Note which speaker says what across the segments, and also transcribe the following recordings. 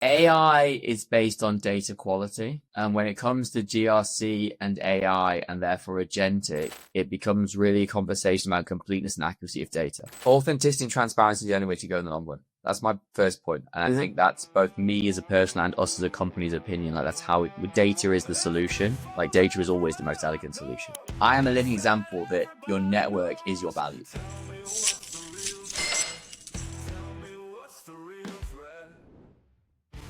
Speaker 1: AI is based on data quality. And when it comes to GRC and AI and therefore agentic, it becomes really a conversation about completeness and accuracy of data. Authenticity and transparency is the only way to go in the long run. That's my first point. And I think that's both me as a person and us as a company's opinion. Like that's how data is the solution. Like data is always the most elegant solution. I am a living example that your network is your value.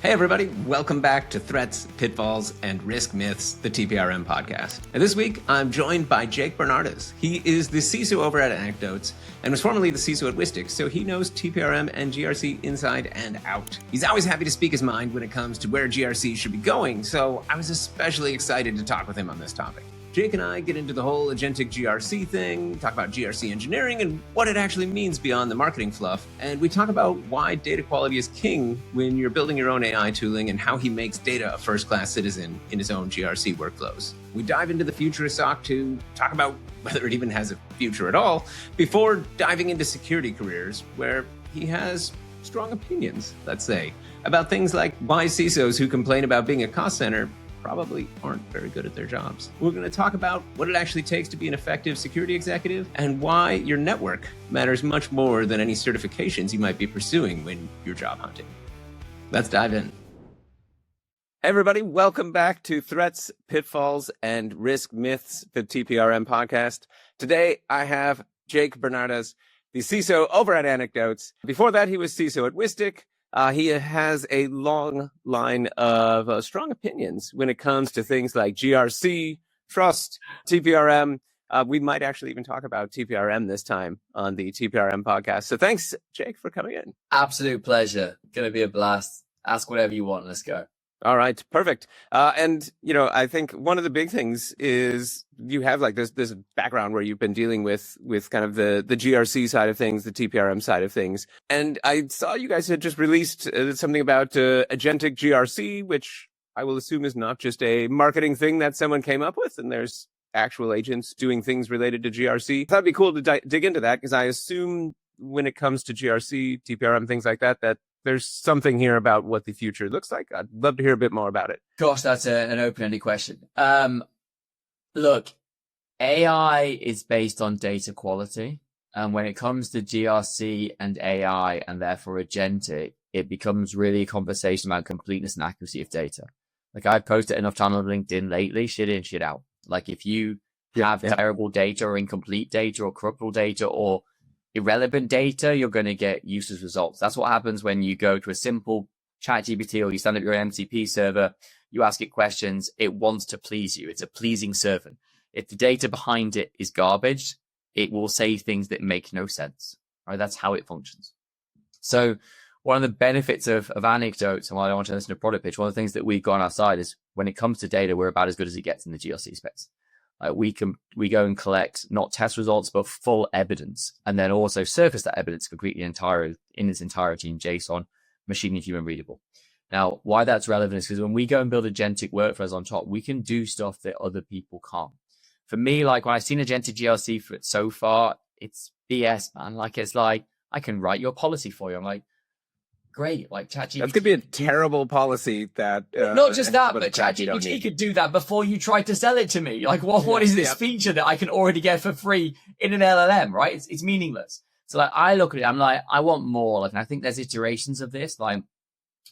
Speaker 2: Hey everybody, welcome back to Threats, Pitfalls, and Risk Myths, the TPRM Podcast. And this week, I'm joined by Jake Bernardes. He is the CISO over at Anecdotes and was formerly the CISO at Whistic, so he knows TPRM and GRC inside and out. He's always happy to speak his mind when it comes to where GRC should be going, so I was especially excited to talk with him on this topic. Jake and I get into the whole Agentic GRC thing, talk about GRC engineering and what it actually means beyond the marketing fluff. And we talk about why data quality is king when you're building your own AI tooling and how he makes data a first-class citizen in his own GRC workflows. We dive into the future of SOC to talk about whether it even has a future at all, before diving into security careers where he has strong opinions, let's say, about things like why CISOs who complain about being a cost center probably aren't very good at their jobs. We're going to talk about what it actually takes to be an effective security executive and why your network matters much more than any certifications you might be pursuing when you're job hunting. Let's dive in. Hey everybody, welcome back to Threats, Pitfalls, and Risk Myths, the TPRM Podcast. Today I have Jake Bernardes, the CISO over at Anecdotes. Before that, he was CISO at Whistic. He has a long line of strong opinions when it comes to things like GRC, trust, TPRM. We might actually even talk about TPRM this time on the TPRM podcast. So thanks, Jake, for coming in.
Speaker 1: Absolute pleasure. Going to be a blast. Ask whatever you want. Let's go.
Speaker 2: All right, perfect. And, you know, I think one of the big things is you have like this background where you've been dealing with kind of the GRC side of things, the TPRM side of things. And I saw you guys had just released something about Agentic GRC, which I will assume is not just a marketing thing that someone came up with, and there's actual agents doing things related to GRC. That'd be cool to dig into that, because I assume when it comes to GRC, TPRM, things like that, that there's something here about what the future looks like. I'd love to hear a bit more about it.
Speaker 1: Gosh, that's an open-ended question. Look, AI is based on data quality. And when it comes to GRC and AI and therefore agentic, it becomes really a conversation about completeness and accuracy of data. Like I've posted enough time on LinkedIn lately, shit in, shit out. Like if you have terrible data or incomplete data or corruptible data or irrelevant data, you're going to get useless results. That's what happens when you go to a simple ChatGPT or you stand up your MCP server, you ask it questions, it wants to please you. It's a pleasing servant. If the data behind it is garbage, it will say things that make no sense. Right? That's how it functions. So one of the benefits of Anecdotes, and while I don't want to listen to a product pitch, one of the things that we've got on our side is when it comes to data, we're about as good as it gets in the GRC space. We go and collect not test results, but full evidence, and then also surface that evidence completely in its entirety in JSON, machine and human readable. Now, why that's relevant is because when we go and build agentic workflows on top, we can do stuff that other people can't. For me, like when I've seen agentic GRC for it so far, it's BS, man. Like it's like I can write your policy for you. I'm like, great, like ChatGPT.
Speaker 2: That's gonna be a terrible policy that
Speaker 1: not just that, but ChatGPT could do that before you try to sell it to me. Like, what is this feature that I can already get for free in an LLM, right? It's meaningless. So like, I look at it, I'm like, I want more. Like, and I think there's iterations of this. Like,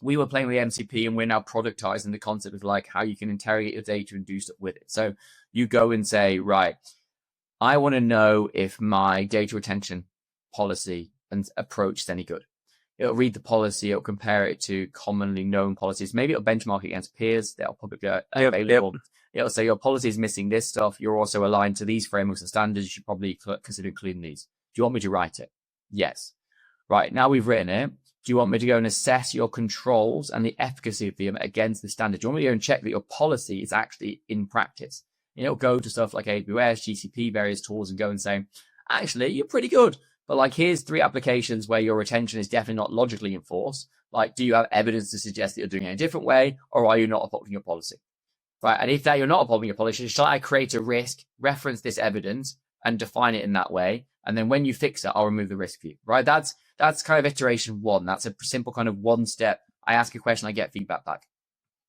Speaker 1: we were playing with MCP, and we're now productizing the concept of like how you can interrogate your data and do stuff with it. So you go and say, right, I want to know if my data retention policy and approach is any good. It'll read the policy, it'll compare it to commonly known policies. Maybe it'll benchmark it against peers that are publicly available. It'll say your policy is missing this stuff. You're also aligned to these frameworks and standards. You should probably consider including these. Do you want me to write it? Yes. Right. Now we've written it. Do you want me to go and assess your controls and the efficacy of them against the standard? Do you want me to go and check that your policy is actually in practice? And it'll go to stuff like AWS, GCP, various tools and go and say, actually, you're pretty good. But like, here's 3 applications where your retention is definitely not logically enforced. Like, do you have evidence to suggest that you're doing it in a different way, or are you not upholding your policy? Right. And if that you're not upholding your policy, shall I create a risk, reference this evidence and define it in that way? And then when you fix it, I'll remove the risk for you. Right. That's kind of iteration 1. That's a simple kind of 1-step I ask a question, I get feedback back.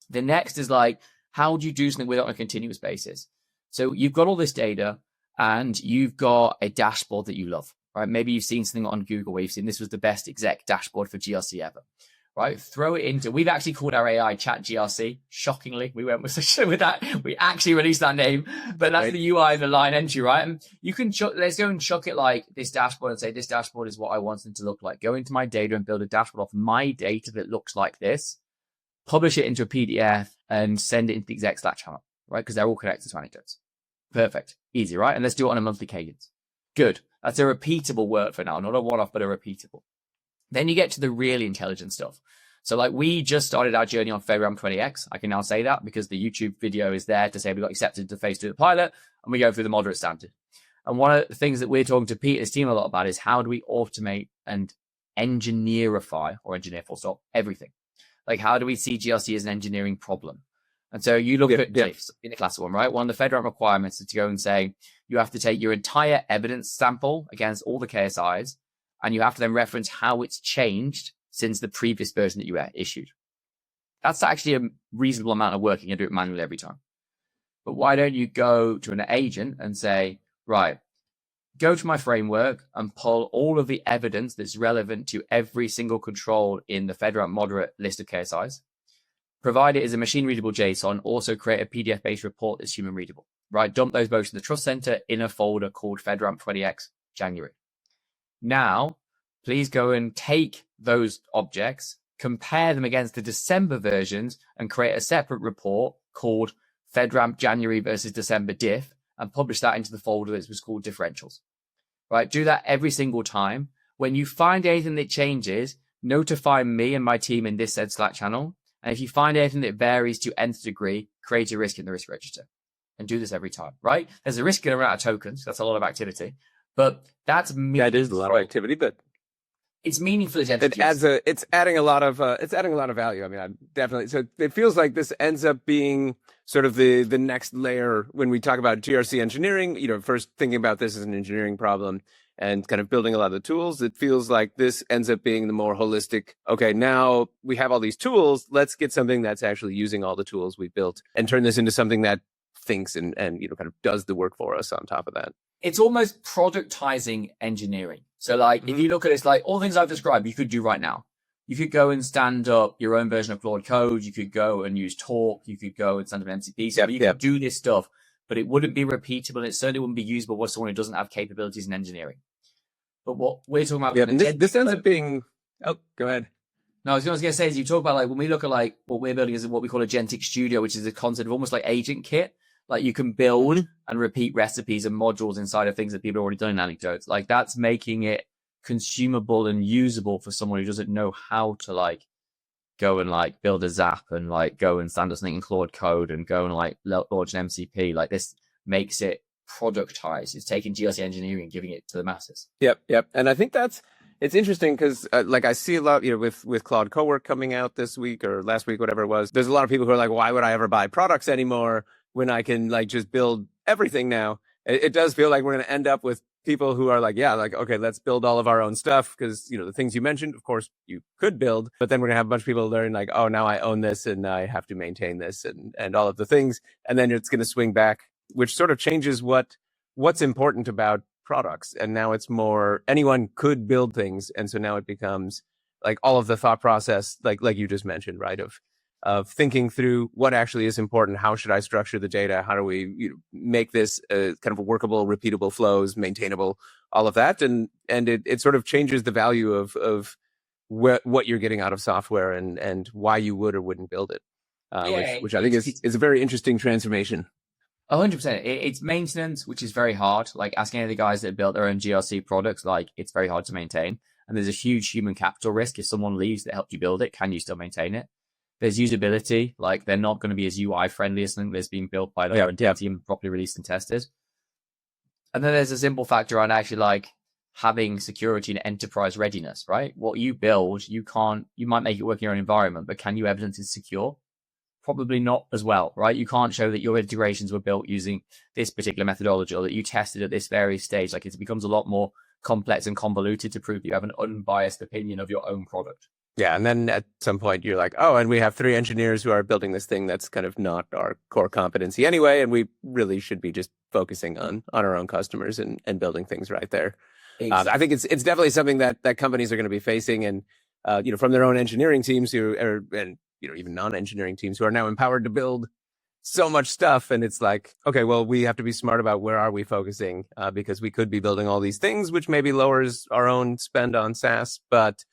Speaker 1: The next is like, how do you do something with it on a continuous basis? So you've got all this data and you've got a dashboard that you love, right? Maybe you've seen something on Google where you've seen this was the best exec dashboard for GRC ever, right? Throw it into, we've actually called our AI Chat GRC. Shockingly, we went with that. We actually released that name, but that's the UI of the line entry, right? And you can, let's go and chuck it like this dashboard and say, this dashboard is what I want it to look like. Go into my data and build a dashboard off my data that looks like this, publish it into a PDF and send it into the exec Slack channel, right? Because they're all connected to Anecdotes. Perfect. Easy, right? And let's do it on a monthly cadence. Good. That's a repeatable workflow now, not a one-off, but a repeatable. Then you get to the really intelligent stuff. So like we just started our journey on FedRAMP 20X. I can now say that because the YouTube video is there to say we got accepted to phase 2 of the pilot and we go through the moderate standard. And one of the things that we're talking to Pete and his team a lot about is how do we automate and engineerify, or engineer full stop, everything? Like how do we see GRC as an engineering problem? And so you look at in the class one, right? One of the FedRAMP requirements is to go and say, you have to take your entire evidence sample against all the KSIs, and you have to then reference how it's changed since the previous version that you issued. That's actually a reasonable amount of work. You can do it manually every time. But why don't you go to an agent and say, right, go to my framework and pull all of the evidence that's relevant to every single control in the FedRAMP moderate list of KSIs, provide it as a machine-readable JSON, also create a PDF-based report that's human-readable, right? Dump those both in the Trust Center in a folder called FedRAMP 20X January. Now, please go and take those objects, compare them against the December versions, and create a separate report called FedRAMP January versus December diff, and publish that into the folder that was called differentials, right? Do that every single time. When you find anything that changes, notify me and my team in this said Slack channel. And if you find anything that varies to nth degree, create a risk in the risk register and do this every time, right? There's a risk in around of tokens. That's a lot of activity, but that's
Speaker 3: that is a lot of activity, but
Speaker 1: it's meaningful.
Speaker 3: It's adding a lot of value. I mean, I definitely. So it feels like this ends up being sort of the next layer when we talk about GRC engineering. You know, first thinking about this as an engineering problem and kind of building a lot of the tools, it feels like this ends up being the more holistic, okay, now we have all these tools, let's get something that's actually using all the tools we built and turn this into something that thinks and you know, kind of does the work for us on top of that.
Speaker 1: It's almost productizing engineering. So like, if you look at it, it's like all the things I've described, you could do right now. You could go and stand up your own version of Claude Code. You could go and use Talk. You could go and stand up an MCP. So you could do this stuff, but it wouldn't be repeatable. And it certainly wouldn't be usable for someone who doesn't have capabilities in engineering. But what we're talking about,
Speaker 3: and this ends up being. Oh, go ahead.
Speaker 1: No, I was going to say is you talk about like when we look at like what we're building is what we call Agentic Studio, which is a concept of almost like agent kit. Like you can build and repeat recipes and modules inside of things that people have already done in Anecdotes. Like that's making it consumable and usable for someone who doesn't know how to like go and like build a Zap and like go and stand up something in Claude Code and go and like launch an MCP. Like this makes it productized. It's taking GRC engineering and giving it to the masses.
Speaker 3: Yep. And I think it's interesting because like I see a lot, you know, with Claude Cowork coming out this week or last week, whatever it was, there's a lot of people who are like, why would I ever buy products anymore when I can like just build everything now? It does feel like we're going to end up with people who are like, yeah, like, okay, let's build all of our own stuff. Because, you know, the things you mentioned, of course, you could build, but then we're going to have a bunch of people learn like, oh, now I own this and I have to maintain this and all of the things. And then it's going to swing back, which sort of changes what's important about products. And now it's more anyone could build things. And so now it becomes like all of the thought process, like you just mentioned, right? Of thinking through what actually is important. How should I structure the data? How do we make this kind of a workable, repeatable flows, maintainable, all of that. And it sort of changes the value of what you're getting out of software and why you would or wouldn't build it, which I think is a very interesting transformation.
Speaker 1: 100%. It's maintenance, which is very hard. Like asking any of the guys that built their own GRC products, like it's very hard to maintain. And there's a huge human capital risk. If someone leaves that helped you build it, can you still maintain it? There's usability. Like they're not going to be as UI friendly as something that's being built by the team, properly released and tested. And then there's a simple factor on actually like having security and enterprise readiness, right? What you build, you might make it work in your own environment, but can you evidence it's secure? Probably not as well, right? You can't show that your integrations were built using this particular methodology or that you tested at this very stage. Like it becomes a lot more complex and convoluted to prove that you have an unbiased opinion of your own product.
Speaker 3: Yeah, and then at some point you're like, oh, and we have 3 engineers who are building this thing that's kind of not our core competency anyway, and we really should be just focusing on our own customers and building things right there. I think it's definitely something that companies are going to be facing, and from their own engineering teams and even non-engineering teams who are now empowered to build so much stuff. And it's like, okay, well, we have to be smart about where are we focusing, because we could be building all these things, which maybe lowers our own spend on SaaS, but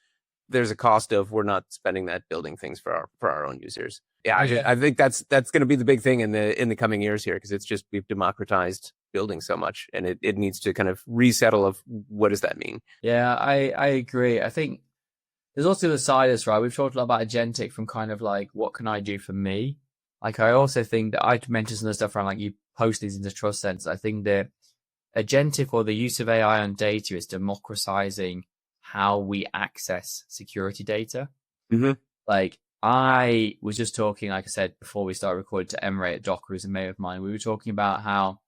Speaker 3: there's a cost of we're not spending that building things for our own users. Yeah, I think that's going to be the big thing in the coming years here, because it's just we've democratized building so much, and it needs to kind of resettle of what does that mean.
Speaker 1: Yeah, I agree. I think there's also the side of this, right? We've talked a lot about agentic from kind of like, what can I do for me? Like, I also think that I mentioned some of the stuff around like you post these into trust centers. I think that agentic, or the use of AI on data, is democratizing how we access security data.
Speaker 3: Mm-hmm.
Speaker 1: Like, I was just talking, like I said, before we started recording, to Emre at Docker, who's a mate of mine. We were talking about how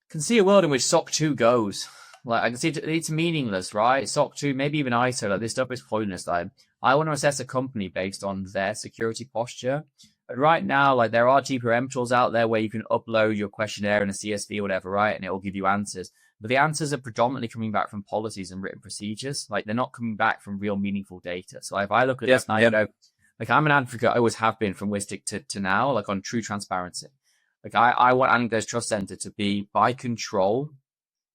Speaker 1: I can see a world in which SOC 2 goes. Like, I can see it's meaningless, right? SOC 2, maybe even ISO, like this stuff is pointless. Like, I want to assess a company based on their security posture. But right now, like, there are TPRM tools out there where you can upload your questionnaire in a CSV or whatever, right? And it will give you answers. But the answers are predominantly coming back from policies and written procedures. Like, they're not coming back from real meaningful data. So if I look at this, I know, like, I'm an advocate, I always have been, from Whistic to now, like, on true transparency. Like, I want Anecdotes Trust Center to be by control.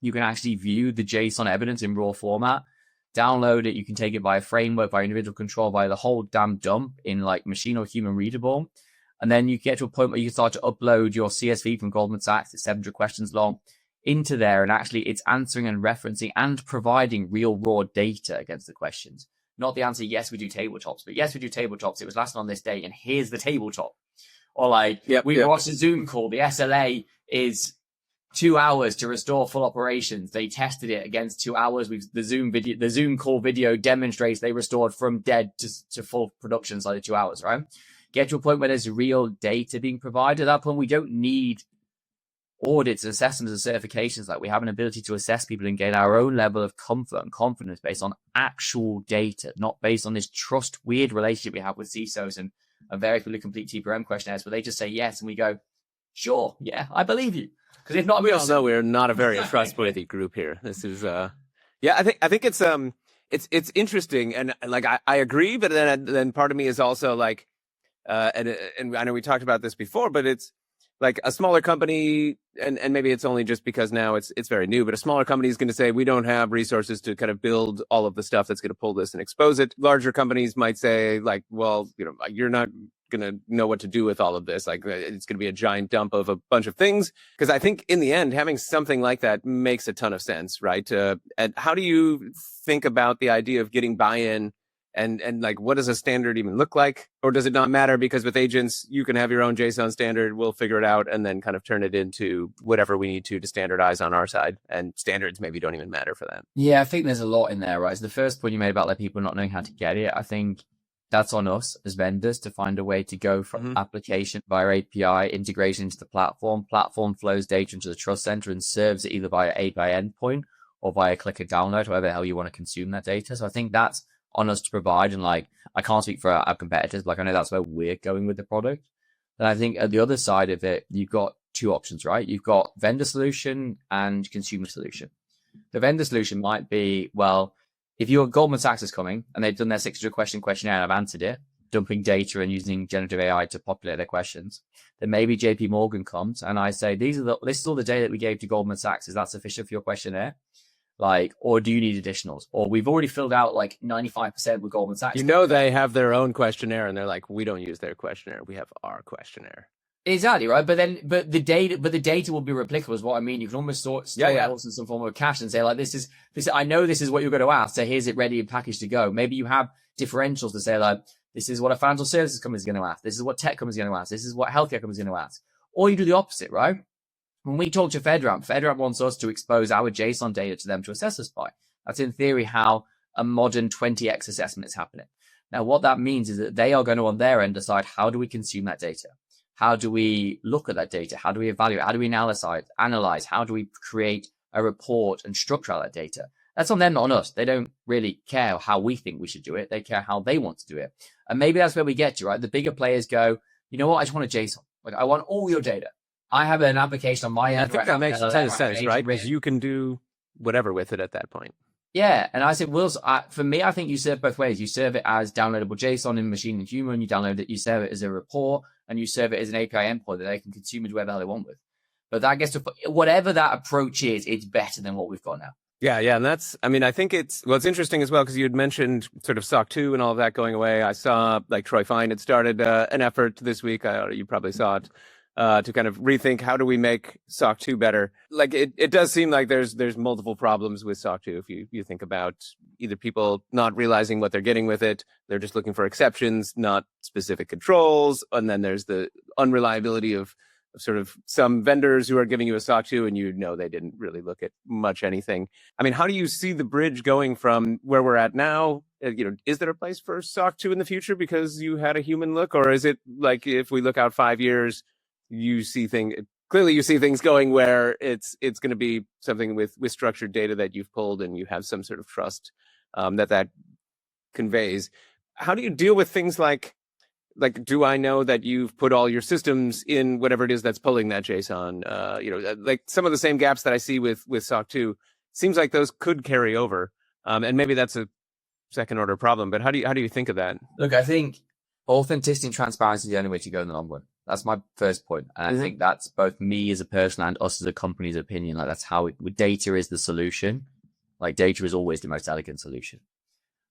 Speaker 1: You can actually view the JSON evidence in raw format, download it. You can take it by a framework, by individual control, by the whole damn dump in like machine or human readable. And then you get to a point where you start to upload your CSV from Goldman Sachs, it's 700 questions long, into there. And actually it's answering and referencing and providing real raw data against the questions. Not the answer, yes, we do tabletops, but yes, we do tabletops. It was last on this date, and here's the tabletop. Or like, we watched a Zoom call. The SLA is 2 hours to restore full operations. They tested it against 2 hours. The Zoom call video demonstrates they restored from dead to full production inside of 2 hours, right? Get to a point where there's real data being provided. At that point, we don't need audits, assessments, and certifications. Like, we have an ability to assess people and gain our own level of comfort and confidence based on actual data, not based on this weird relationship we have with CISOs and very fully complete TPRM questionnaires where they just say yes, and we go, sure, yeah, I believe you. Because if not,
Speaker 3: we all know we're not a very trustworthy group here. This is, I think it's interesting, and like I agree, but then part of me is also like, and I know we talked about this before, but it's like a smaller company, and maybe it's only just because now it's very new, but a smaller company is going to say, we don't have resources to kind of build all of the stuff that's going to pull this and expose it. Larger companies might say like, well, you're not going to know what to do with all of this. Like, it's going to be a giant dump of a bunch of things. Because I think in the end, having something like that makes a ton of sense, right? And how do you think about the idea of getting buy-in? And like, what does a standard even look like? Or does it not matter, because with agents, you can have your own JSON standard, we'll figure it out, and then kind of turn it into whatever we need to standardize on our side. And standards maybe don't even matter for that.
Speaker 1: Yeah, I think there's a lot in there, right? So the first point you made about like people not knowing how to get it, I think that's on us as vendors to find a way to go from application via API integration into the platform. Platform flows data into the trust center and serves it either via API endpoint or via click or download, however the hell you want to consume that data. So I think that's on us to provide. And like, I can't speak for our competitors, but like, I know that's where we're going with the product. And I think at the other side of it, you've got two options, right? You've got vendor solution and consumer solution. The vendor solution might be, well, if your Goldman Sachs is coming and they've done their 600 question questionnaire and I've answered it, dumping data and using generative AI to populate their questions, then maybe JP Morgan comes and I say, this is all the data that we gave to Goldman Sachs. Is that sufficient for your questionnaire? Like, or do you need additionals? Or we've already filled out like 95% with Goldman Sachs.
Speaker 3: They have their own questionnaire and they're like, we don't use their questionnaire. We have our questionnaire.
Speaker 1: Exactly, right? But the data will be replicable is what I mean. You can almost store it also in some form of cache and say like, this, I know this is what you're going to ask. So here's it ready and packaged to go. Maybe you have differentials to say like, this is what a financial services company is going to ask. This is what tech company is going to ask. This is what healthcare company is going to ask. Or you do the opposite, right? When we talk to FedRAMP wants us to expose our JSON data to them to assess us by. That's in theory how a modern 20x assessment is happening. Now, what that means is that they are going to, on their end, decide how do we consume that data? How do we look at that data? How do we evaluate? How do we analyze? How do we create a report and structure all that data? That's on them, not on us. They don't really care how we think we should do it. They care how they want to do it. And maybe that's where we get to, right? The bigger players go, you know what? I just want a JSON. Like, I want all your data. I have an application on my end.
Speaker 3: I think that makes a ton of sense, right? Because you can do whatever with it at that point.
Speaker 1: Yeah. And I said, for me, I think you serve both ways. You serve it as downloadable JSON in machine and human. You download it. You serve it as a report, and you serve it as an API endpoint that they can consume and do whatever the hell they want with. But that gets to whatever that approach is, it's better than what we've got now.
Speaker 3: Yeah. And I think it's interesting as well, because you had mentioned sort of SOC 2 and all of that going away. I saw like Troy Fine had started an effort this week. You probably saw it. To kind of rethink, how do we make SOC 2 better? Like it does seem like there's multiple problems with SOC 2. If you think about either people not realizing what they're getting with it, they're just looking for exceptions, not specific controls. And then there's the unreliability of sort of some vendors who are giving you a SOC 2 and they didn't really look at much anything. I mean, how do you see the bridge going from where we're at now? Is there a place for SOC 2 in the future because you had a human look? Or is it like if we look out 5 years, you see things going where it's going to be something with structured data that you've pulled and you have some sort of trust that conveys? How do you deal with things like, do I know that you've put all your systems in whatever it is that's pulling that JSON? Like some of the same gaps that I see with SOC 2, seems like those could carry over. And maybe that's a second order problem, but how do you think of that?
Speaker 1: Look, I think authenticity and transparency is the only way to go in the long run. That's my first point. And I think that's both me as a person and us as a company's opinion. Like that's how data is the solution. Like data is always the most elegant solution.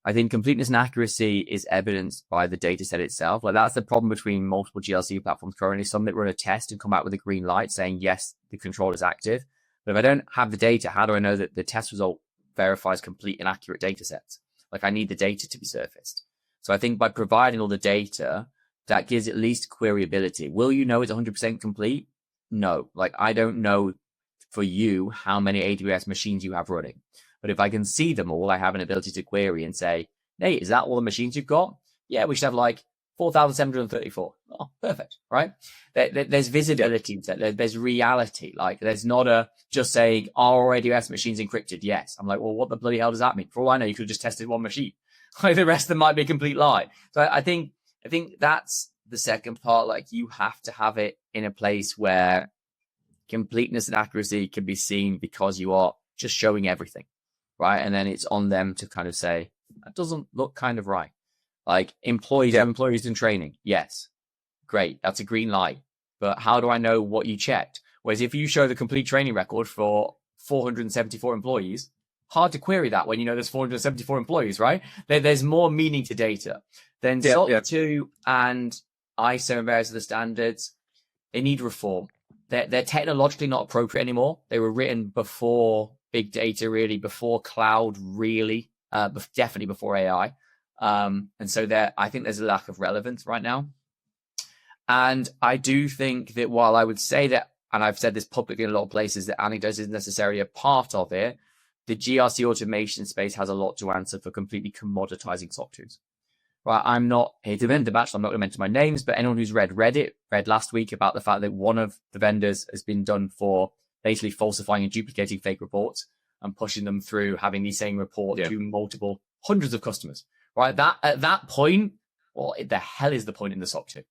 Speaker 1: I think completeness and accuracy is evidenced by the data set itself. Like that's the problem between multiple GRC platforms currently. Some that run a test and come out with a green light saying, yes, the control is active. But if I don't have the data, how do I know that the test result verifies complete and accurate data sets? Like I need the data to be surfaced. So I think by providing all the data, that gives at least queryability. Will you know it's 100% complete? No. Like I don't know for you how many AWS machines you have running. But if I can see them all, I have an ability to query and say, hey, is that all the machines you've got? Yeah, we should have like 4,734. Oh, perfect, right? There's visibility, there's reality. Like there's not just saying, are AWS machines encrypted? Yes. I'm like, well, what the bloody hell does that mean? For all I know, you could have just tested one machine. Like the rest of them might be a complete lie. So I think that's the second part. Like you have to have it in a place where completeness and accuracy can be seen because you are just showing everything. Right. And then it's on them to kind of say, that doesn't look kind of right. Like employees in training. Yes. Great. That's a green light. But how do I know what you checked? Whereas if you show the complete training record for 474 employees, hard to query that when you know there's 474 employees, right? There's more meaning to data. Then SOC 2 and ISO and various other standards, they need reform. They're technologically not appropriate anymore. They were written before big data, really, before cloud, really, definitely before AI. And so I think there's a lack of relevance right now. And I do think that while I would say that, and I've said this publicly in a lot of places, that Anecdotes isn't necessarily a part of it, the GRC automation space has a lot to answer for completely commoditizing SOC 2s. Right, I'm not here to vent the batch. I'm not going to mention my names, but anyone who's read last week about the fact that one of the vendors has been done for basically falsifying and duplicating fake reports and pushing them through having the same report to multiple hundreds of customers. Right, at that point, what the hell is the point in the SOC 2?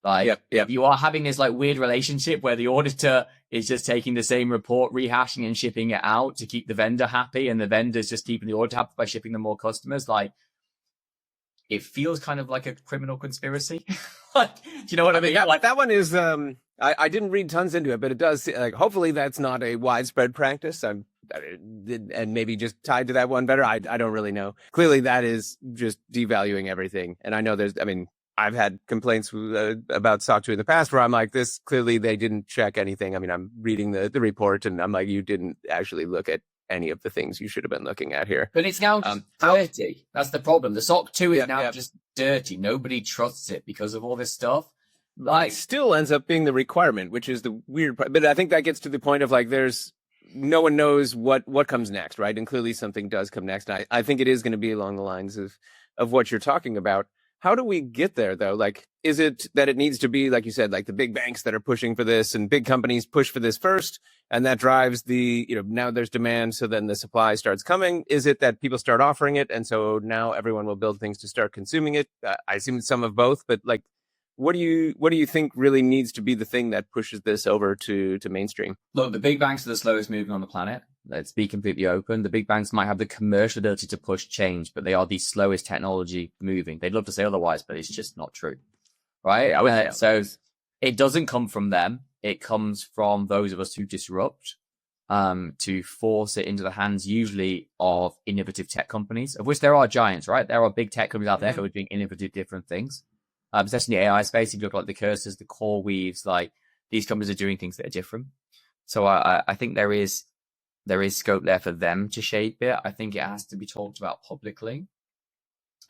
Speaker 1: Like, you are having this like weird relationship where the auditor is just taking the same report, rehashing and shipping it out to keep the vendor happy, and the vendor's just keeping the auditor happy by shipping them more customers. Like, it feels kind of like a criminal conspiracy. Like, do you know what I mean?
Speaker 3: Yeah, like that one is, I didn't read tons into it, but it does, like, hopefully that's not a widespread practice. And maybe just tied to that one better. I don't really know. Clearly that is just devaluing everything. And I know I've had complaints about SOC 2 in the past where I'm like, this clearly they didn't check anything. I mean, I'm reading the report and I'm like, you didn't actually look at any of the things you should have been looking at here.
Speaker 1: But it's now just dirty. That's the problem. The SOC 2 is now just dirty. Nobody trusts it because of all this stuff. Like,
Speaker 3: it still ends up being the requirement, which is the weird part. But I think that gets to the point of like, no one knows what comes next, right? And clearly something does come next. I think it is going to be along the lines of what you're talking about. How do we get there, though? Like, is it that it needs to be, like you said, like the big banks that are pushing for this and big companies push for this first, and that drives the, now there's demand, so then the supply starts coming? Is it that people start offering it, and so now everyone will build things to start consuming it? I assume some of both, but like, what do you think really needs to be the thing that pushes this over to mainstream?
Speaker 1: Look, the big banks are the slowest moving on the planet. Let's be completely open. The big banks might have the commercial ability to push change, but they are the slowest technology moving. They'd love to say otherwise, but it's just not true, right? So it doesn't come from them. It comes from those of us who disrupt, to force it into the hands usually of innovative tech companies, of which there are giants, right? There are big tech companies out there who are doing innovative different things. Especially in the AI space, if you look like the Cursors, the Core Weaves, like these companies are doing things that are different. So I think there is scope there for them to shape it. I think it has to be talked about publicly.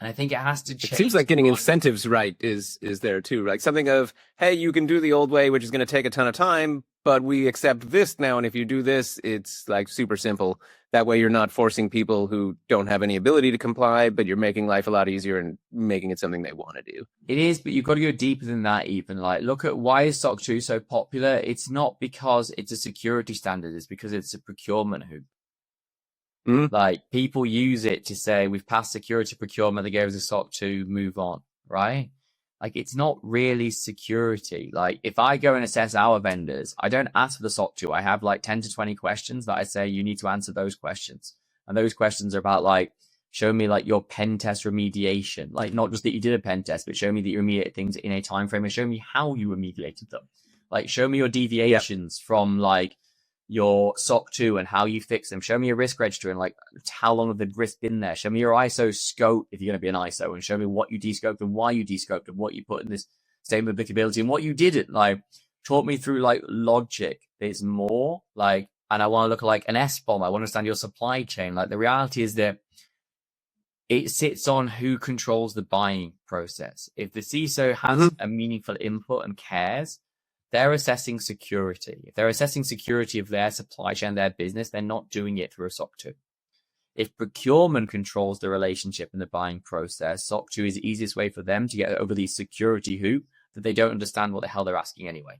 Speaker 1: And I think it has to change.
Speaker 3: It seems like getting incentives right is there too. Like something of, hey, you can do the old way, which is going to take a ton of time, but we accept this now. And if you do this, it's like super simple. That way you're not forcing people who don't have any ability to comply, but you're making life a lot easier and making it something they want to do.
Speaker 1: It is, but you've got to go deeper than that even. Like, look at why is SOC 2 so popular? It's not because it's a security standard. It's because it's a procurement hoop. Like, people use it to say, we've passed security procurement, they gave us a SOC 2, move on, right? Like, it's not really security. Like, if I go and assess our vendors, I don't ask for the SOC 2. I have like 10 to 20 questions that I say, you need to answer those questions. And those questions are about like, show me like your pen test remediation. Like, not just that you did a pen test, but show me that you remediate things in a time frame and show me how you remediated them. Like, show me your deviations from like your SOC 2 and how you fix them. Show me your risk register and like how long have the risk been there. Show me your ISO scope if you're going to be an ISO, and show me what you descoped and why you descoped and what you put in this statement of applicability and what you didn't. Like, talk me through like logic. There's more like, and I want to look at like an SBOM. I want to understand your supply chain. Like, the reality is that it sits on who controls the buying process. If the CISO has a meaningful input and cares, they're assessing security. If they're assessing security of their supply chain, their business, they're not doing it through a SOC 2. If procurement controls the relationship in the buying process, SOC 2 is the easiest way for them to get over the security hoop that they don't understand what the hell they're asking anyway.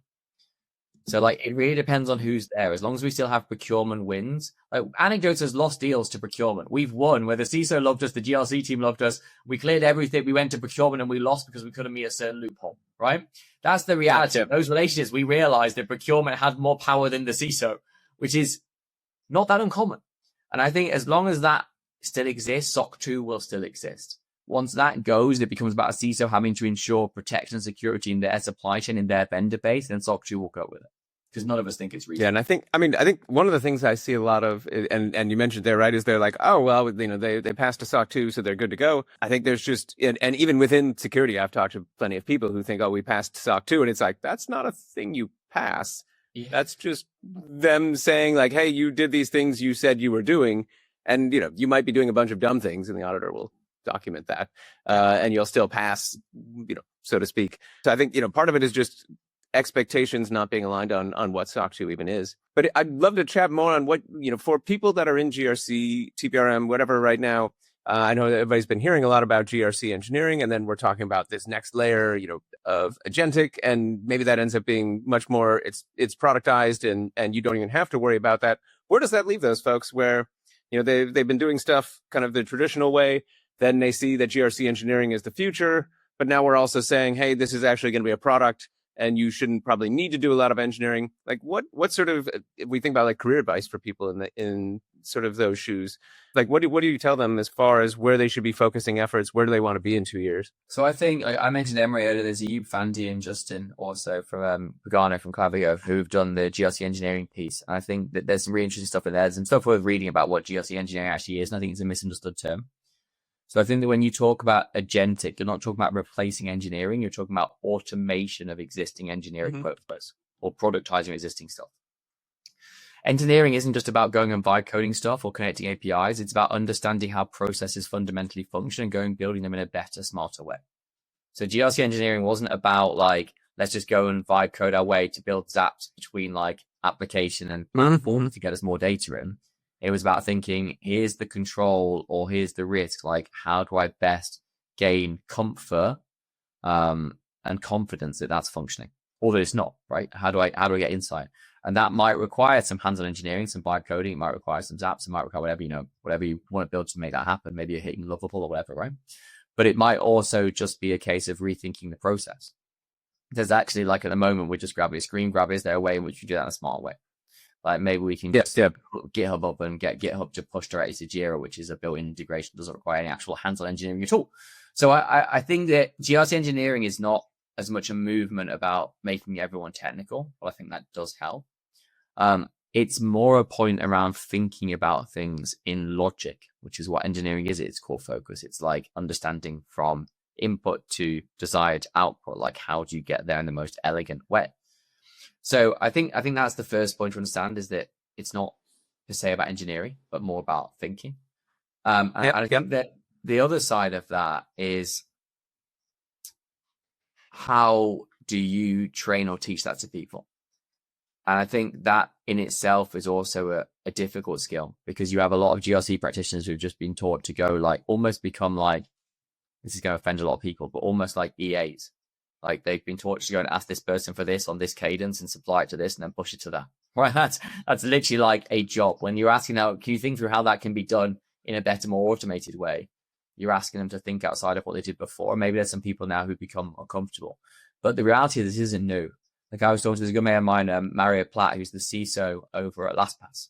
Speaker 1: So, like, it really depends on who's there. As long as we still have procurement wins, like, Anecdotes has lost deals to procurement. We've won where the CISO loved us, the GRC team loved us. We cleared everything. We went to procurement and we lost because we couldn't meet a certain loophole, right? That's the reality. Of those relationships, we realized that procurement had more power than the CISO, which is not that uncommon. And I think as long as that still exists, SOC 2 will still exist. Once that goes, it becomes about a CISO having to ensure protection and security in their supply chain, in their vendor base, then SOC 2 will go with it. Because none of us think it's reasonable.
Speaker 3: Yeah, and I think one of the things I see a lot of, and you mentioned there, right, is they're like, oh, well, they passed a SOC 2, so they're good to go. I think there's just, and even within security, I've talked to plenty of people who think, oh, we passed SOC 2, and it's like, that's not a thing you pass. Yeah. That's just them saying like, hey, you did these things you said you were doing, and, you might be doing a bunch of dumb things, and the auditor will document that, and you'll still pass, so to speak. So I think, part of it is just expectations not being aligned on what SOC 2 even is. But I'd love to chat more on what, for people that are in GRC, TPRM, whatever right now. I know that everybody's been hearing a lot about GRC engineering, and then we're talking about this next layer, of agentic, and maybe that ends up being much more, it's productized and you don't even have to worry about that. Where does that leave those folks where, they've been doing stuff kind of the traditional way, then they see that GRC engineering is the future, but now we're also saying, hey, this is actually going to be a product, and you shouldn't probably need to do a lot of engineering. Like what sort of, if we think about like career advice for people in sort of those shoes, like what do you tell them as far as where they should be focusing efforts? Where do they want to be in 2 years?
Speaker 1: So I think I mentioned Emery earlier. There's Ayub Fandi and Justin also from Pagano from Clavio who've done the GRC engineering piece. And I think that there's some really interesting stuff in there. There's some stuff worth reading about what GRC engineering actually is. And I think it's a misunderstood term. So I think that when you talk about agentic, you're not talking about replacing engineering. You're talking about automation of existing engineering workflows or productizing existing stuff. Engineering isn't just about going and vibe coding stuff or connecting APIs. It's about understanding how processes fundamentally function and building them in a better, smarter way. So GRC engineering wasn't about like, let's just go and vibe code our way to build zaps between like application and platform to get us more data in. It was about thinking, here's the control or here's the risk. Like, how do I best gain comfort and confidence that that's functioning, although it's not, right? How do I get insight? And that might require some hands-on engineering, some vibe coding. It might require some apps. It might require whatever you want to build to make that happen. Maybe you're hitting lovable or whatever, right? But it might also just be a case of rethinking the process. There's actually, like, at the moment, we're just grabbing a screen grab. Is there a way in which we do that in a smart way? Like, maybe we can put GitHub up and get GitHub to push directly to Jira, which is a built-in integration, doesn't require any actual hands-on engineering at all. So I think that GRC engineering is not as much a movement about making everyone technical, but I think that does help. It's more a point around thinking about things in logic, which is what engineering is at its core focus. It's like understanding from input to desired output, like how do you get there in the most elegant way? So I think that's the first point to understand, is that it's not per se about engineering, but more about thinking. And I think that the other side of that is, how do you train or teach that to people? And I think that in itself is also a difficult skill, because you have a lot of GRC practitioners who've just been taught to go, like, almost become like, this is going to offend a lot of people, but almost like EAs. Like, they've been taught to go and ask this person for this on this cadence and supply it to this and then push it to that. Right? That's literally like a job. When you're asking now, can you think through how that can be done in a better, more automated way? You're asking them to think outside of what they did before. Maybe there's some people now who become uncomfortable. But the reality is, this isn't new. Like, I was talking to a good mate of mine, Mario Platt, who's the CISO over at LastPass.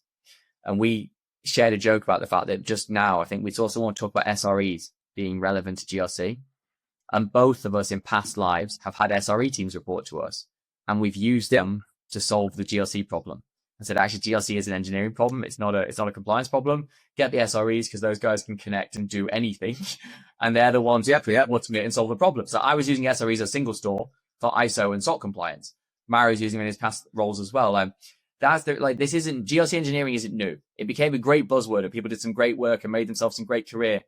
Speaker 1: And we shared a joke about the fact that just now, I think we also want to talk about SREs being relevant to GRC. And both of us in past lives have had SRE teams report to us, and we've used them to solve the GRC problem. I said, actually, GRC is an engineering problem. It's not a compliance problem. Get the SREs, because those guys can connect and do anything. And they're the ones who automate and solve the problem. So I was using SREs as a single store for ISO and SOC compliance. Mario's using them in his past roles as well. This isn't, GRC engineering isn't new. It became a great buzzword, and people did some great work and made themselves some great career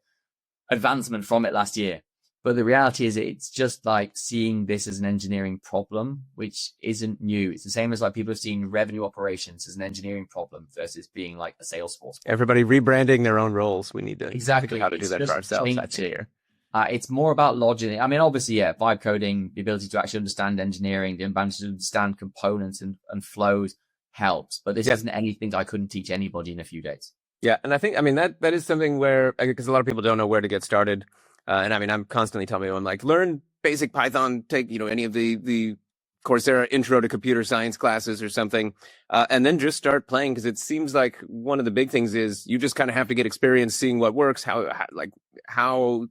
Speaker 1: advancement from it last year. But the reality is, it's just like seeing this as an engineering problem, which isn't new. It's the same as like people have seen revenue operations as an engineering problem versus being like a Salesforce.
Speaker 3: Everybody rebranding their own roles. We need to
Speaker 1: exactly
Speaker 3: how to do that for ourselves. That's clear.
Speaker 1: It's more about logic. I mean, obviously, vibe coding, the ability to actually understand engineering, the ability to understand components and flows helps. But this isn't anything that I couldn't teach anybody in a few days. Yeah.
Speaker 3: And I think, that is something where, because a lot of people don't know where to get started. And I'm constantly telling people, I'm like, learn basic Python, take, any of the Coursera intro to computer science classes or something, and then just start playing. Because it seems like one of the big things is you just kind of have to get experience seeing what works, how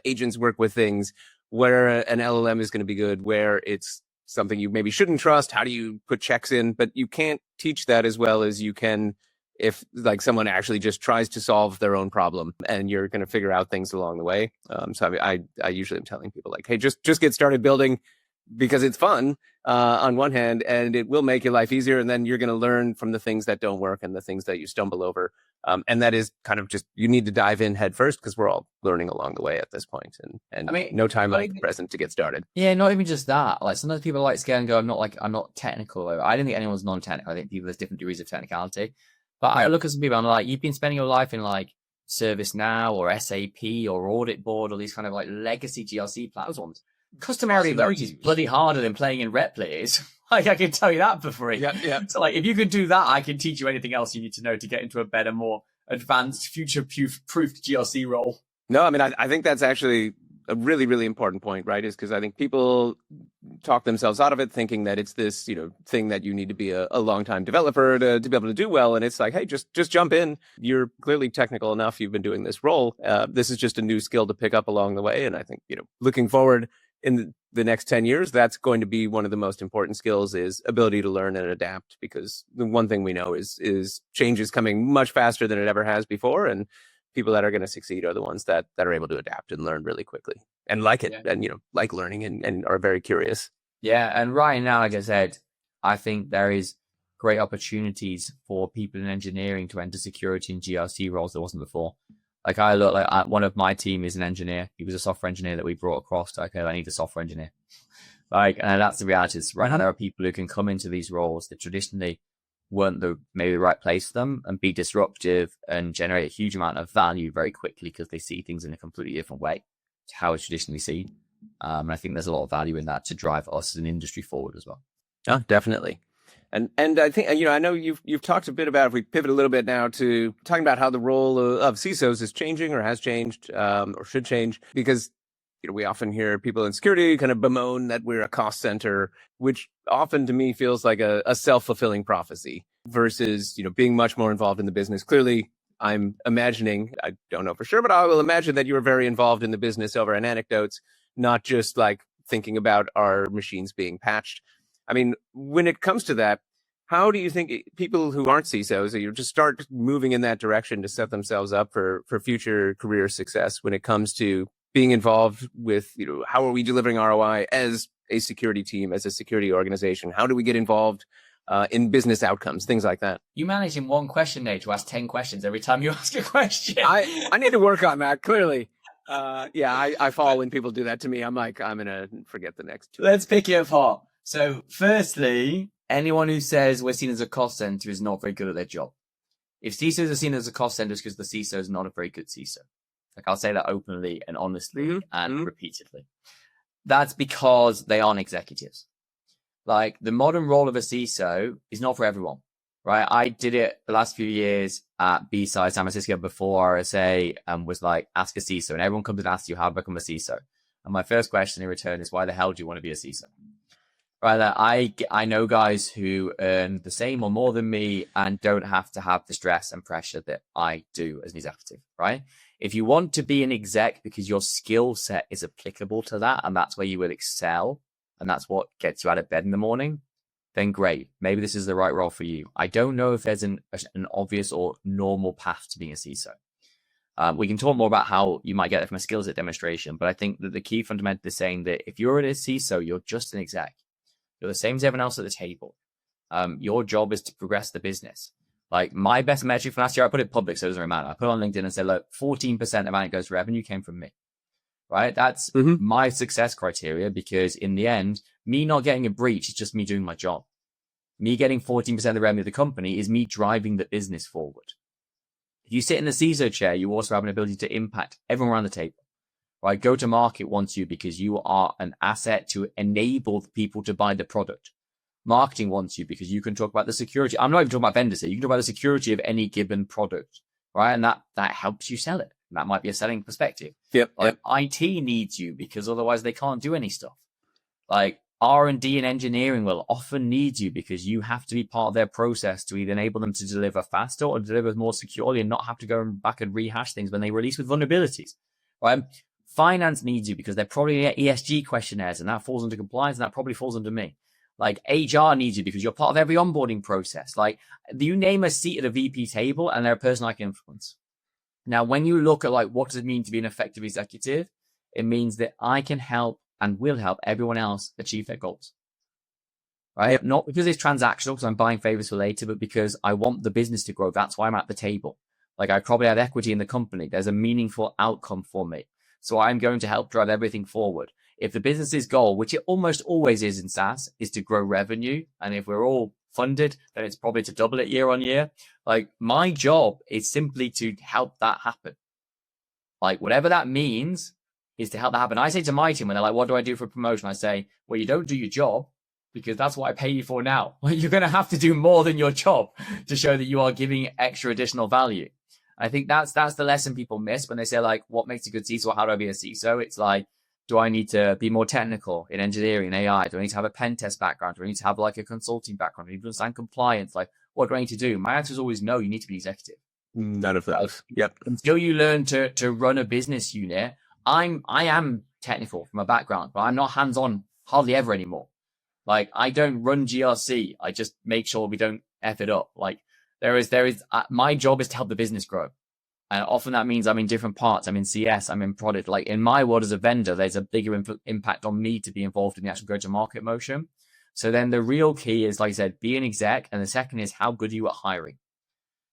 Speaker 3: agents work with things, where an LLM is going to be good, where it's something you maybe shouldn't trust. How do you put checks in? But you can't teach that as well as you can if like someone actually just tries to solve their own problem, and you're going to figure out things along the way. So I usually am telling people like, hey, just get started building, because it's fun on one hand, and it will make your life easier. And then you're going to learn from the things that don't work and the things that you stumble over. And that is kind of just, you need to dive in head first, because we're all learning along the way at this point, and no time like the present to get started.
Speaker 1: Yeah, not even just that. Like, sometimes people like scared and go, I'm not technical. I don't think anyone's non-technical. I think people, there's different degrees of technicality. But I look at some people and I'm like, you've been spending your life in like ServiceNow or SAP or Audit Board or these kind of like legacy GRC platforms. Customarily, bloody harder than playing in Replit is. Like, I can tell you that for free.
Speaker 3: Yeah.
Speaker 1: So like, if you can do that, I can teach you anything else you need to know to get into a better, more advanced, future-proofed GRC role.
Speaker 3: No, I think that's actually a really, really important point, right? Is because I think people talk themselves out of it, thinking that it's this, thing that you need to be a long-time developer to be able to do well. And it's like, hey, just jump in. You're clearly technical enough. You've been doing this role. This is just a new skill to pick up along the way. And I think, looking forward in the next 10 years, that's going to be one of the most important skills, is ability to learn and adapt. Because the one thing we know is change is coming much faster than it ever has before. And people that are going to succeed are the ones that are able to adapt and learn really quickly and like it, and like learning and are very curious.
Speaker 1: Yeah, and right now, like I said, I think there is great opportunities for people in engineering to enter security and GRC roles there wasn't before. Like, I look like one of my team is an engineer. He was a software engineer that we brought across. Okay, I need a software engineer. And that's the reality. Right now, there are people who can come into these roles that traditionally weren't maybe the right place for them, and be disruptive and generate a huge amount of value very quickly because they see things in a completely different way. how it's traditionally seen. And I think there's a lot of value in that to drive us as an industry forward as well.
Speaker 3: Oh, definitely. And I think, I know you've talked a bit about, if we pivot a little bit now to talking about how the role of CISOs is changing or has changed, or should change, because we often hear people in security kind of bemoan that we're a cost center, which often to me feels like a self-fulfilling prophecy versus, being much more involved in the business. Clearly, I'm imagining, I don't know for sure, but I will imagine that you are very involved in the business over at Anecdotes, not just like thinking about our machines being patched. I mean, when it comes to that, how do you think people who aren't CISOs, just start moving in that direction to set themselves up for future career success when it comes to being involved with, how are we delivering ROI as a security team, as a security organization? How do we get involved in business outcomes, things like that?
Speaker 1: You manage in one question, Nate, to ask 10 questions every time you ask a question.
Speaker 3: I need to work on that, clearly. I fall when people do that to me. I'm like, I'm going to forget the next two.
Speaker 1: Let's pick it apart. So firstly, anyone who says we're seen as a cost center is not very good at their job. If CISOs are seen as a cost center, it's because the CISO is not a very good CISO. Like, I'll say that openly and honestly and repeatedly. That's because they aren't executives. Like, the modern role of a CISO is not for everyone, right? I did it the last few years at B-Side San Francisco before RSA and was like, ask a CISO. And everyone comes and asks you how to become a CISO. And my first question in return is, why the hell do you want to be a CISO? Right, I know guys who earn the same or more than me and don't have to have the stress and pressure that I do as an executive, right? If you want to be an exec because your skill set is applicable to that and that's where you will excel and that's what gets you out of bed in the morning, then great. Maybe this is the right role for you. I don't know if there's an obvious or normal path to being a CISO. We can talk more about how you might get it from a skills set demonstration, but I think that the key fundamental is saying that if you're a CISO, you're just an exec. You're the same as everyone else at the table. Your job is to progress the business. Like, my best metric from last year, I put it public, so it doesn't really matter. I put it on LinkedIn and said, look, 14% of Anecdotes revenue came from me. Right? That's my success criteria, because in the end, me not getting a breach is just me doing my job. Me getting 14% of the revenue of the company is me driving the business forward. If you sit in the CISO chair, you also have an ability to impact everyone around the table. Right? Go-to-market wants you because you are an asset to enable people to buy the product. Marketing wants you because you can talk about the security. I'm not even talking about vendors here. You can talk about the security of any given product, right? And that helps you sell it. That might be a selling perspective.
Speaker 3: Yep.
Speaker 1: IT needs you because otherwise they can't do any stuff. Like, R&D and engineering will often need you because you have to be part of their process to either enable them to deliver faster or deliver more securely and not have to go back and rehash things when they release with vulnerabilities, right? Finance needs you because they're probably ESG questionnaires and that falls under compliance and that probably falls under me. Like, HR needs you because you're part of every onboarding process. Like, you name a seat at a VP table and they're a person I can influence. Now, when you look at like, what does it mean to be an effective executive? It means that I can help and will help everyone else achieve their goals. Right? Yep. Not because it's transactional, because I'm buying favors for later, but because I want the business to grow. That's why I'm at the table. Like, I probably have equity in the company. There's a meaningful outcome for me. So I'm going to help drive everything forward. If the business's goal, which it almost always is in SaaS, is to grow revenue, and if we're all funded, then it's probably to double it year on year. Like, my job is simply to help that happen. Like, whatever that means is to help that happen. I say to my team when they're like, what do I do for promotion? I say, well, you don't do your job because that's what I pay you for now. You're going to have to do more than your job to show that you are giving extra additional value. I think that's the lesson people miss when they say, like, what makes a good CISO? How do I be a CISO? It's like, do I need to be more technical in engineering and AI? Do I need to have a pen test background? Do I need to have like a consulting background? Do I need to understand compliance? Like, what do I need to do? My answer is always no, you need to be executive.
Speaker 3: None of that. Yep.
Speaker 1: Until you learn to run a business unit, I am technical from a background, but I'm not hands-on hardly ever anymore. Like, I don't run GRC. I just make sure we don't F it up. Like, my job is to help the business grow. And often that means I'm in different parts. I'm in CS, I'm in product. Like, in my world as a vendor, there's a bigger impact on me to be involved in the actual go-to-market motion. So then the real key is, like I said, be an exec. And the second is, how good are you at hiring?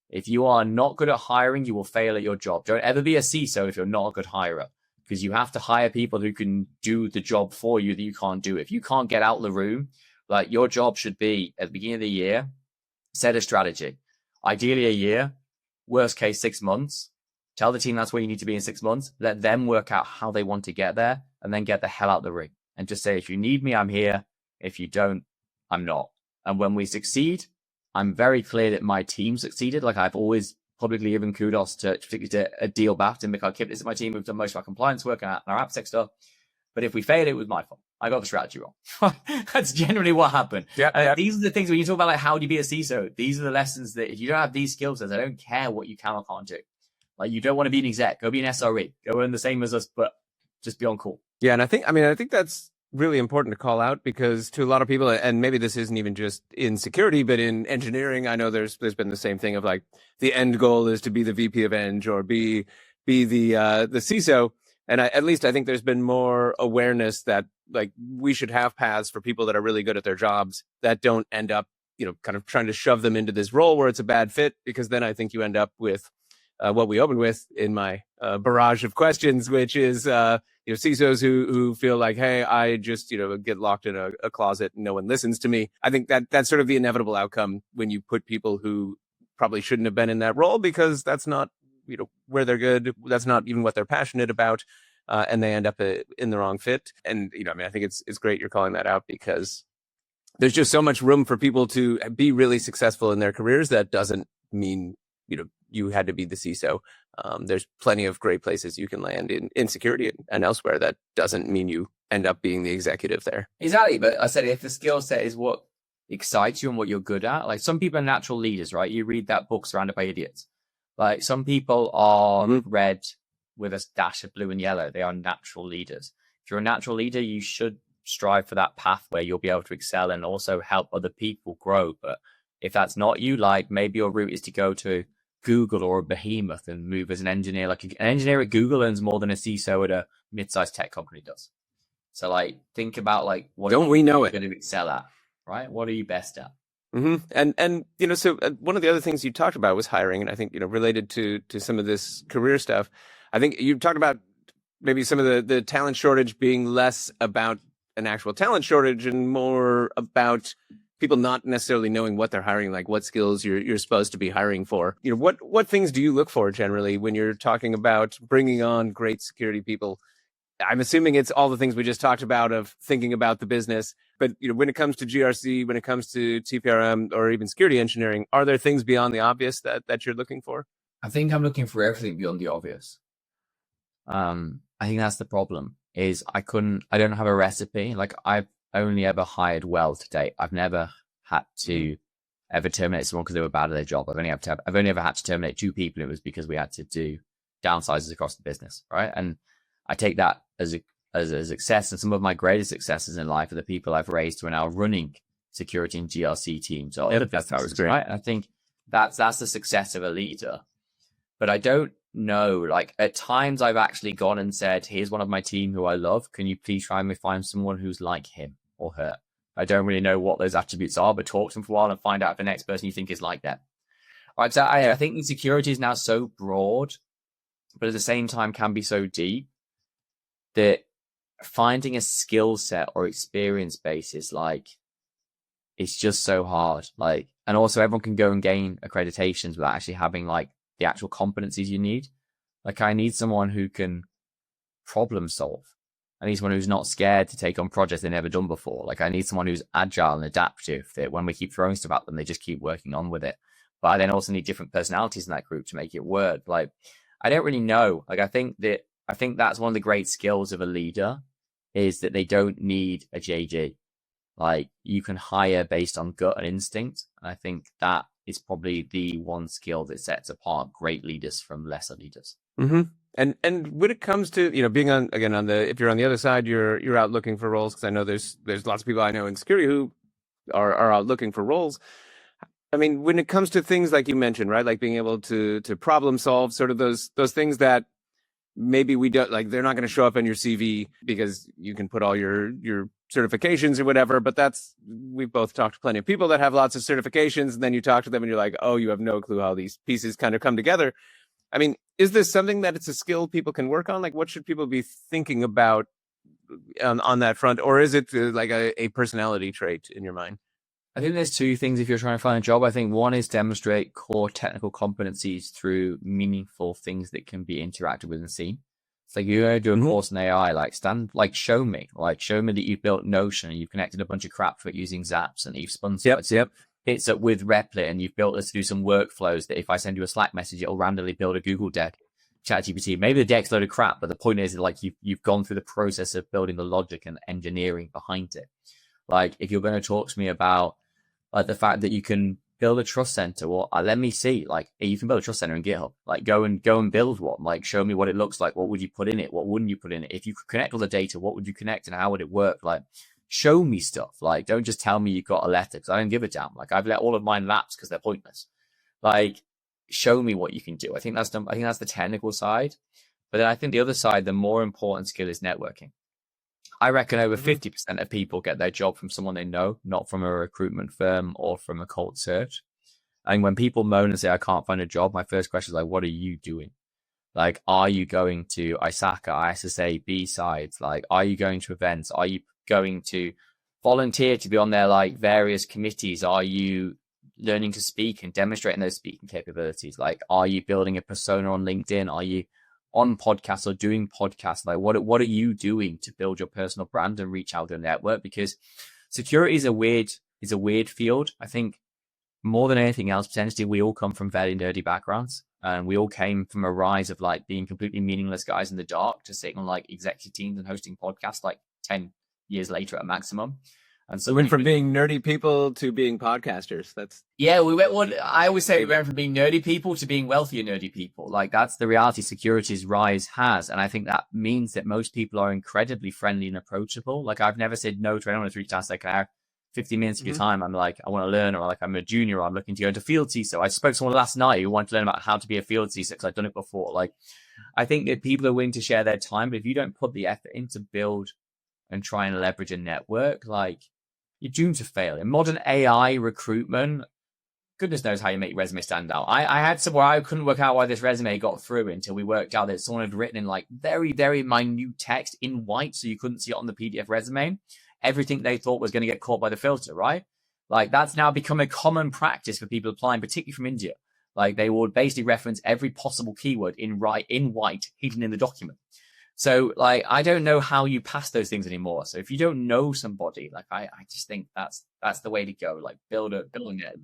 Speaker 1: If you are not good at hiring, you will fail at your job. Don't ever be a CISO if you're not a good hirer, because you have to hire people who can do the job for you that you can't do. If you can't get out of the room, like, your job should be at the beginning of the year, set a strategy, ideally a year, worst case 6 months, Tell the team that's where you need to be in 6 months. Let them work out how they want to get there, and then get the hell out the ring. And just say, if you need me, I'm here. If you don't, I'm not. And when we succeed, I'm very clear that my team succeeded. Like, I've always publicly given kudos to, particularly to Adil Baft and Mikhail Kipnis at my team, who've done most of our compliance work and our AppSec stuff. But if we failed, it was my fault. I got the strategy wrong. That's generally what happened.
Speaker 3: Yep.
Speaker 1: These are the things when you talk about, like, how do you be a CISO? These are the lessons that if you don't have these skill sets, I don't care what you can or can't do. Like, you don't want to be an exec, go be an SRE, go earn the same as us, but just be on call.
Speaker 3: Yeah. And I think that's really important to call out, because to a lot of people, and maybe this isn't even just in security, but in engineering, I know there's been the same thing of, like, the end goal is to be the VP of Eng or be the CISO. And at least I think there's been more awareness that, like, we should have paths for people that are really good at their jobs that don't end up, kind of trying to shove them into this role where it's a bad fit, because then I think you end up with what we opened with in my barrage of questions, which is CISOs who feel like, hey, I just get locked in a closet and no one listens to me. I think that's sort of the inevitable outcome when you put people who probably shouldn't have been in that role, because that's not where they're good. That's not even what they're passionate about, and they end up in the wrong fit. And I think it's great you're calling that out, because there's just so much room for people to be really successful in their careers. That doesn't mean you had to be the CISO. There's plenty of great places you can land in security and elsewhere. That doesn't mean you end up being the executive there.
Speaker 1: Exactly. But I said, if the skill set is what excites you and what you're good at, like, some people are natural leaders, right? You read that book, Surrounded by Idiots. Like, some people are red with a dash of blue and yellow. They are natural leaders. If you're a natural leader, you should strive for that path where you'll be able to excel and also help other people grow. But if that's not you, like, maybe your route is to go to Google or a behemoth and move as an engineer. Like, an engineer at Google earns more than a CISO at a mid-sized tech company does. So, like, think about, like, what
Speaker 3: don't we know it?
Speaker 1: Going to excel at, right? What are you best at?
Speaker 3: Mm-hmm. And so one of the other things you talked about was hiring, and I think related to some of this career stuff. I think you talked about maybe some of the talent shortage being less about an actual talent shortage and more about people not necessarily knowing what they're hiring, like what skills you're supposed to be hiring for. What things do you look for generally when you're talking about bringing on great security people? I'm assuming it's all the things we just talked about of thinking about the business. But when it comes to GRC, when it comes to TPRM or even security engineering, are there things beyond the obvious that you're looking for?
Speaker 1: I think I'm looking for everything beyond the obvious. I think that's the problem. Is I don't have a recipe. Like, I've only ever hired well to date. I've never had to ever terminate someone because they were bad at their job. I've only ever had to terminate 2 people. It was because we had to do downsizes across the business, right? And I take that as a success. And some of my greatest successes in life are the people I've raised who are now running security and GRC teams.
Speaker 3: That's how it's great.
Speaker 1: Right? I think that's the success of a leader. But I don't know, like, at times I've actually gone and said, here's one of my team who I love. Can you please try and find someone who's like him or her? I don't really know what those attributes are, but talk to them for a while and find out if the next person you think is like that. All right, so I think security is now so broad, but at the same time can be so deep that finding a skill set or experience base is, like, it's just so hard. Like, and also everyone can go and gain accreditations without actually having, like, the actual competencies you need. Like, I need someone who can problem solve. I need someone who's not scared to take on projects they've never done before. Like, I need someone who's agile and adaptive, that when we keep throwing stuff at them, they just keep working on with it. But I then also need different personalities in that group to make it work. Like, I don't really know. Like, I think that's one of the great skills of a leader, is that they don't need a JD. Like, you can hire based on gut and instinct. And I think that is probably the one skill that sets apart great leaders from lesser leaders.
Speaker 3: Mm-hmm. And when it comes to, being if you're on the other side, you're out looking for roles, because I know there's lots of people I know in security who are out looking for roles. I mean, when it comes to things like you mentioned, right, like being able to problem solve, sort of those things that maybe we don't, like, they're not going to show up in your CV because you can put all your certifications or whatever, but we've both talked to plenty of people that have lots of certifications, and then you talk to them and you're like, oh, you have no clue how these pieces kind of come together. I mean, is this something that it's a skill people can work on? Like, what should people be thinking about on that front? Or is it like a personality trait in your mind?
Speaker 1: I think there's two things if you're trying to find a job. I think one is demonstrate core technical competencies through meaningful things that can be interacted with and seen. It's like you're going to do a course in AI, show me that you've built Notion and you've connected a bunch of crap for it using Zaps and you've spun it's up with Replit and you've built this to do some workflows that if I send you a Slack message, it'll randomly build a Google deck, ChatGPT. Maybe the deck's a load of crap, but the point is like you've gone through the process of building the logic and engineering behind it. Like if you're going to talk to me about like the fact that you can build a trust center, well, let me see. Like you can build a trust center in GitHub. Like go and build one. Like show me what it looks like. What would you put in it? What wouldn't you put in it? If you could connect all the data, what would you connect and how would it work? Like show me stuff. Like don't just tell me you got a letter because I don't give a damn. Like I've let all of mine lapse because they're pointless. Like show me what you can do. I think that's the technical side. But then I think the other side, the more important skill is networking. I reckon over 50% of people get their job from someone they know, not from a recruitment firm or from a cold search. And when people moan and say, I can't find a job, my first question is like, what are you doing? Like, are you going to ISACA, ISSA, B-sides? Like, are you going to events? Are you going to volunteer to be on their like various committees? Are you learning to speak and demonstrating those speaking capabilities? Like, are you building a persona on LinkedIn? Are you on podcasts or doing podcasts? Like what are you doing to build your personal brand and reach out to a network? Because security is a weird field. I think more than anything else, potentially we all come from very nerdy backgrounds and we all came from a rise of like being completely meaningless guys in the dark to sitting on like executive teams and hosting podcasts like 10 years later at maximum. And so
Speaker 3: we went from being nerdy people to being podcasters.
Speaker 1: I always say we went from being nerdy people to being wealthier nerdy people. Like that's the reality security's rise has. And I think that means that most people are incredibly friendly and approachable. Like I've never said no to anyone who's reached out like, 15 minutes of your time. I'm like, I want to learn, or like I'm a junior, or I'm looking to go into field CISO. I spoke to someone last night who wanted to learn about how to be a field CISO because I've done it before. Like I think that people are willing to share their time, but if you don't put the effort in to build and try and leverage a network, like you're doomed to fail. In modern AI recruitment, goodness knows how you make your resume stand out. I had some where I couldn't work out why this resume got through until we worked out that someone had written in like very, very minute text in white so you couldn't see it on the PDF resume. Everything they thought was going to get caught by the filter, right? Like that's now become a common practice for people applying, particularly from India. Like they would basically reference every possible keyword in white, hidden in the document. So like, I don't know how you pass those things anymore. So if you don't know somebody, like I just think that's the way to go. Like build a net.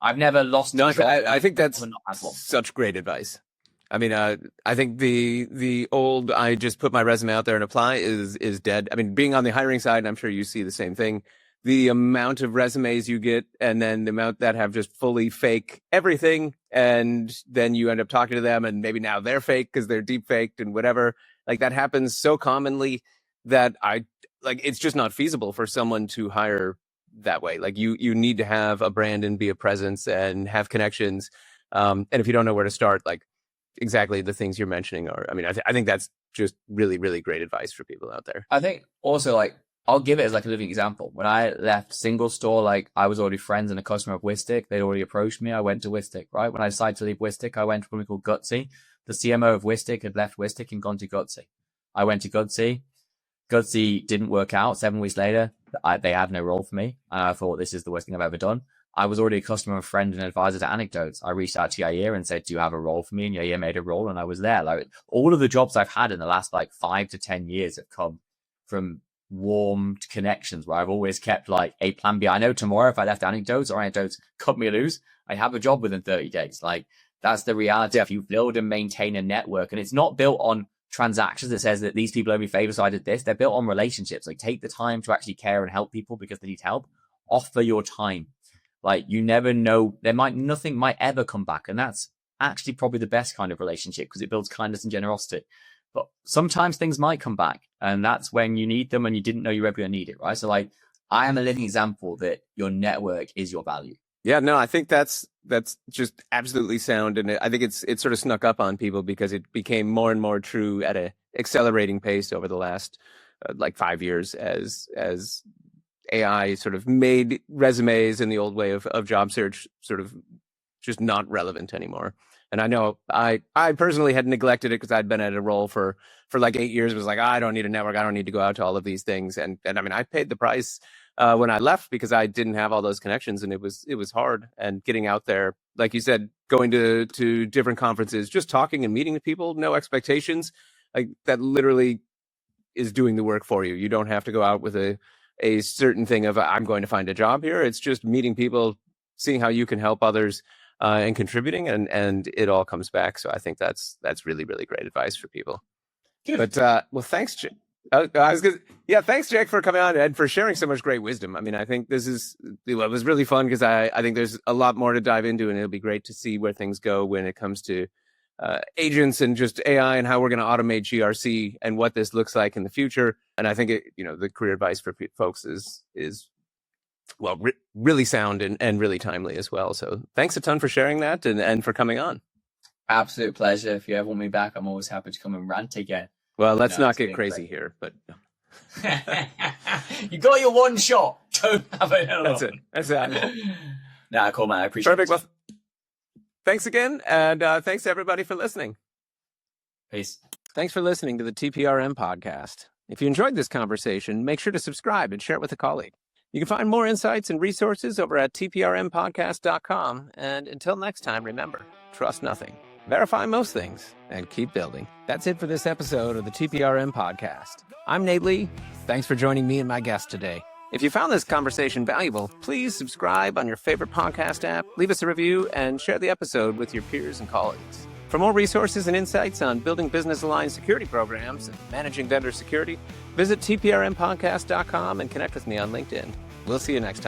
Speaker 1: I've never lost.
Speaker 3: No, I think that's such great advice. I mean, I think the old, I just put my resume out there and apply is dead. I mean, being on the hiring side, I'm sure you see the same thing. The amount of resumes you get and then the amount that have just fully fake everything. And then you end up talking to them and maybe now they're fake because they're deep faked and whatever. Like that happens so commonly that it's just not feasible for someone to hire that way. Like you need to have a brand and be a presence and have connections. And if you don't know where to start, like exactly the things you're mentioning are, I mean, I think that's just really, really great advice for people out there.
Speaker 1: I think also like, I'll give it as like a living example. When I left single store, like I was already friends and a customer of Whistic. They'd already approached me. I went to Whistic, right? When I decided to leave Whistic, I went to a company called Gutsy. The CMO of Whistic had left Whistic and gone to Gutsy. I went to Gutsy. Gutsy didn't work out. 7 weeks later, they had no role for me. And I thought, this is the worst thing I've ever done. I was already a customer, a friend, and advisor to Anecdotes. I reached out to Yair and said, do you have a role for me? And Yair made a role and I was there. Like all of the jobs I've had in the last like 5 to 10 years have come from warmed connections where I've always kept like a plan B. I know tomorrow if I left Anecdotes or Anecdotes cut me loose, I have a job within 30 days. Like that's the reality. If you build and maintain a network, and it's not built on transactions that says that these people owe me favors, so I did this. They're built on relationships. Like take the time to actually care and help people because they need help. Offer your time. Like you never know, nothing might ever come back. And that's actually probably the best kind of relationship because it builds kindness and generosity. But sometimes things might come back and that's when you need them and you didn't know you were ever going to need it, right? So like I am a living example that your network is your value.
Speaker 3: Yeah, no, I think that's just absolutely sound. And I think it's sort of snuck up on people because it became more and more true at a accelerating pace over the last 5 years as AI sort of made resumes and the old way of job search sort of just not relevant anymore. And I know I personally had neglected it because I'd been at a role for like 8 years. It was like, I don't need a network. I don't need to go out to all of these things. And I mean, I paid the price when I left because I didn't have all those connections, and it was hard. And getting out there, like you said, going to different conferences, just talking and meeting with people, no expectations, like that literally is doing the work for you. You don't have to go out with a certain thing of I'm going to find a job here. It's just meeting people, seeing how you can help others, and contributing, and it all comes back. So I think that's really, really great advice for people. Good. But well, thanks, Jake. Thanks, Jake, for coming on and for sharing so much great wisdom. I mean, I think it was really fun because I think there's a lot more to dive into, and it'll be great to see where things go when it comes to agents and just AI and how we're going to automate GRC and what this looks like in the future. And I think the career advice for folks is really sound and really timely as well. So thanks a ton for sharing that and for coming on.
Speaker 1: Absolute pleasure. If you ever want me back, I'm always happy to come and rant again.
Speaker 3: Well, let's not get crazy here, but
Speaker 1: you got your one shot. Don't have another.
Speaker 3: That's it.
Speaker 1: Nah, cool, man. I appreciate it.
Speaker 3: Perfect. Well, thanks again, and thanks to everybody for listening.
Speaker 1: Peace.
Speaker 3: Thanks for listening to the TPRM podcast. If you enjoyed this conversation, make sure to subscribe and share it with a colleague. You can find more insights and resources over at tprmpodcast.com. And until next time, remember, trust nothing, verify most things, and keep building. That's it for this episode of the TPRM podcast. I'm Nate Lee. Thanks for joining me and my guest today. If you found this conversation valuable, please subscribe on your favorite podcast app, leave us a review, and share the episode with your peers and colleagues. For more resources and insights on building business-aligned security programs and managing vendor security, visit tprmpodcast.com and connect with me on LinkedIn. We'll see you next time.